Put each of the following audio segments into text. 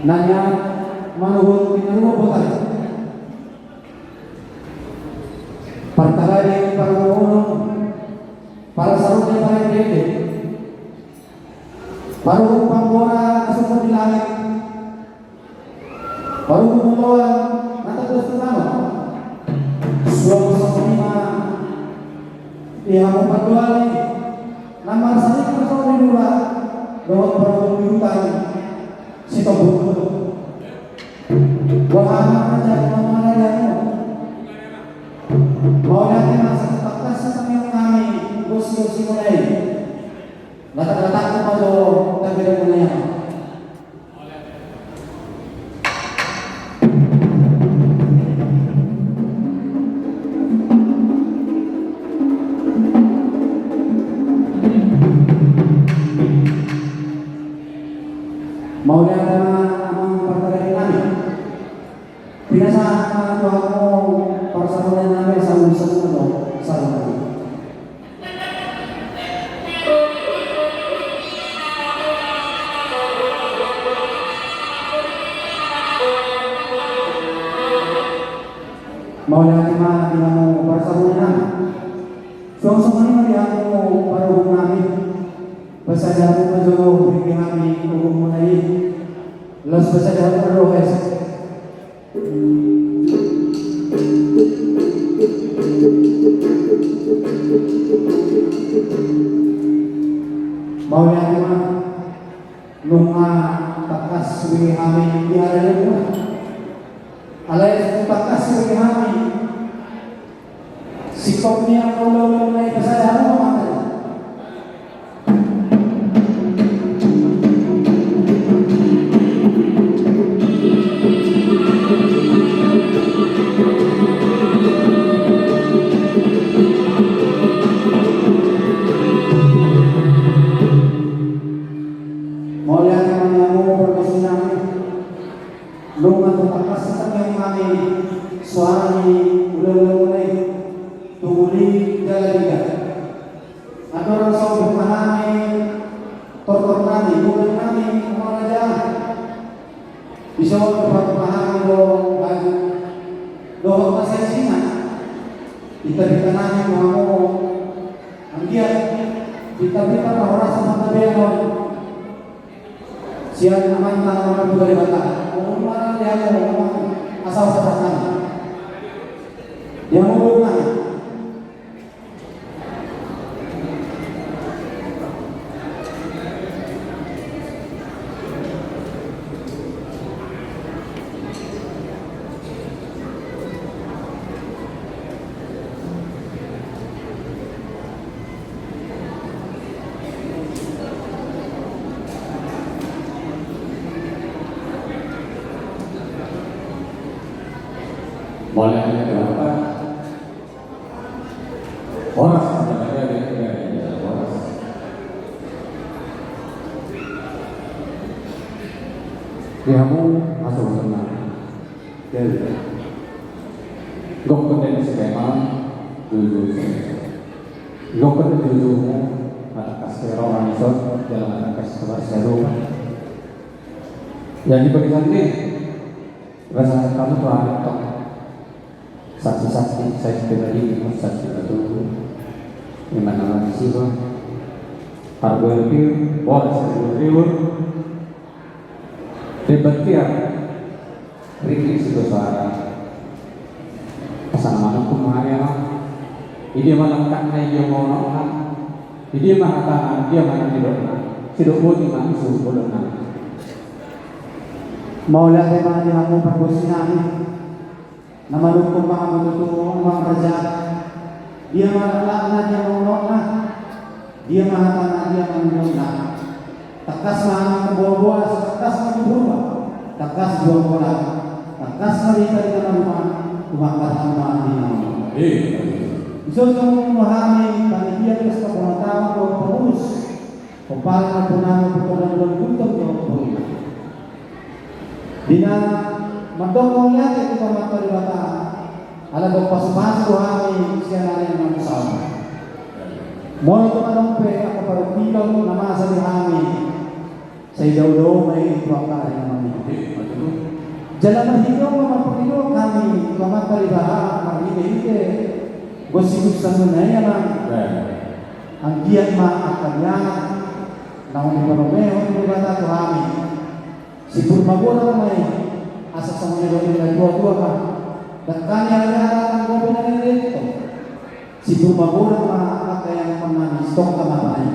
Nanya manuhun pinarubutan pertalayan para umum para sarungnya para dede para pambora kesusun di langit para umumlawan nata terus utama suami sesama yang memperduali nama saya persoalan dua lewat para pemilutan si tobu wahana aja mana yang mau nanti masa tak setengah kami gosi mulai letak kepada tapi mulai mau lihat partai kami biasa kamu persamaan kami sama sama mau lihat mana kamu persamaan sama ini kamu para kami Pasadaran majo bigyan kami hukum mulai las pasadaran rohes mau yang mana lunga takas bigyan kami diarahkan alay takas bigyan kami sikapnya kalau mulai pasadaran maka suara ini udah mulai tuli jalan ada orang sombong manani tortor nani bukan nani orang aja bisa dapat paham do pasal Cina kita nani mau anggiat kita orang sama tabian siang aman tangan orang dari bata orang yang asal pasangan yang mengumpulkan boleh berapa orang kamu masuk senang gok konten skema dulu gok konten dulu ada kasih orang itu dalam ada kasih seru yang dibagi nanti rasa kamu tuh ada tok saksi-saksi saya pribadi saksi itu di mana di situ harga lebih boleh seribu debatir riki situ suara pasang mana kumaya ini mana kakna yang mau nongak ini mana tangan dia mana tidak tidak boleh mana suruh boleh mau lihat mana dia mau perbuatan nama hukum mga matutulong mga kerja dia malakna dia menolakna dia mahatana dia menolakna takas mga kebawa-bawa takas mga berubah takas dua bola takas mereka di dalam rumah rumah dia iso itong memahami panitia kes kapangatawa ko pagus kepala na punang pagkalang guntong ko dina mendongong lihat kita materi bata ala pasukan kami siapa yang manusia mau itu kadang pe apa pada pilon nama asal kami daw may tuwang naman ito. Jalan hidup memang kami kami paribaha kami ini gosip sanunay naman ang giat maakadyan na uniparomeo ni bata kami si Purmagura may asa sa mga dua ka dan kanya ang gobi na nito si Purmagura maakadyan pamanis tong kamapaan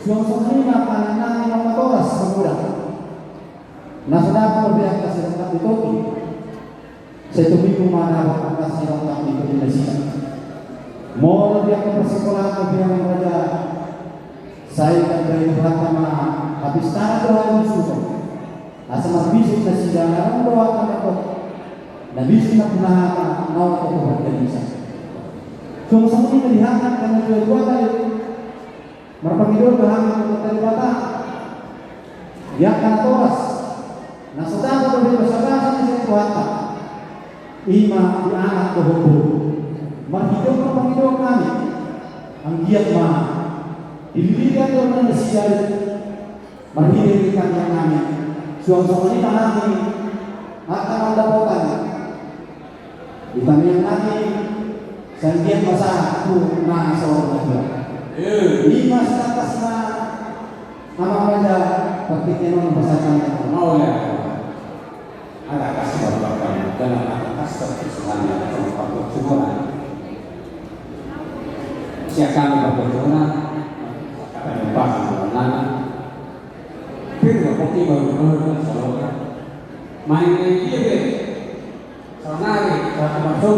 siang sanunay pananang ng mga oras pagmula Nasa ko biya kasi ng ito sa tubig manawak ang kasi ng kami ko din sila. Mo biya ko sa kola ko biya ng raja saya kan bayi berapa ma habis tanah doa ng suso. Asa mabisig na sila na doa ka ko. Nabisig na punahan nawa ko ko kanisa. So sa mga malihakan ka na dua kali. Marapagidor bahang ko tayo bata. Ya kan toras. Nasudama ko dito sa basa ni Kuwata. Ima di anak ko hubo. Mahidong ng Panginoon kami. Ang giyak Diberikan doon na siya. Mahidong kanya namin. Suwang-suwang nila namin. At ang dapotan. Itangyang namin. Sandiyan masa ako na sa oras na. Ima sa takas na namamada pagkikino ng basasan na Maulah ada kasih bapak dan atas kesusahan yang bersyukuran. Siakan bersyukuran kata lepas nana. Firman putih baru saluran. Main dia be. Sonari satu masuk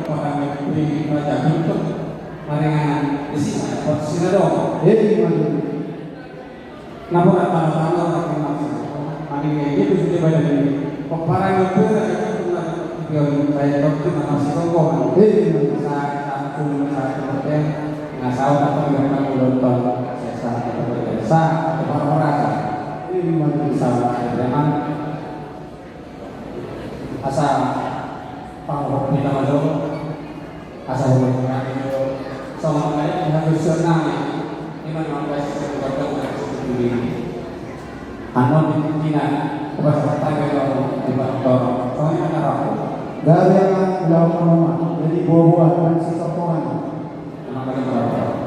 kepada di raja Bintuk. Maringan di sini sinado. Namun tanda-tanda orang maksud. Ini itu sudah banyak ini. Peparang itu yang saya tahu masih rokok. Saya pun saya nggak tahu apa yang kamu nonton. Saya sangat berjasa orang-orang. Ini masalah dengan asal panggung kita masuk asal orang itu sama kayak harus senang. Ini memang saya berdoa ini. Anon pimpinan peserta kalau di kantor soalnya ada rapat dari yang jauh rumah jadi buah-buah dan seseorang makanya berapa